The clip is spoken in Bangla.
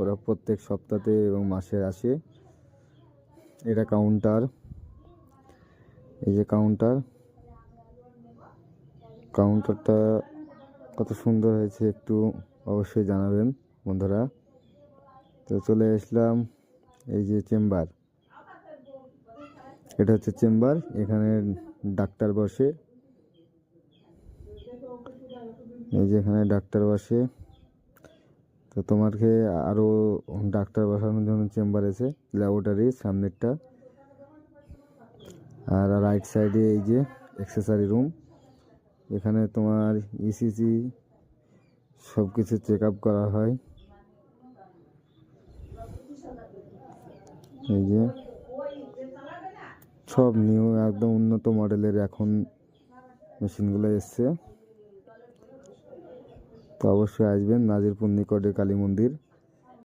ওরা প্রত্যেক সপ্তাহে এবং মাসে আসে। এটা কাউন্টার, এই যে কাউন্টারটা কত সুন্দর হয়েছে একটু অবশ্যই জানাবেন বন্ধুরা। তো চলে আসলাম এই যে চেম্বার, এটা হচ্ছে চেম্বার, এখানে ডাক্তার বসে। এই যে এখানে ডাক্তার বসে। তো তোমাকে আরও ডাক্তার বসানোর জন্য চেম্বার আছে, ল্যাবরেটরি সামনেরটা। আর রাইট সাইডে এই যে এক্সেসরি রুম, এখানে তোমার ইসিজি সব কিছু চেক আপ করা হয়। এই যে সব নিউ একদম উন্নত মডেলের এখন মেশিনগুলো এসছে। তো অবশ্যই আসবেন নাজিরপুর নিকটে কালী মন্দির।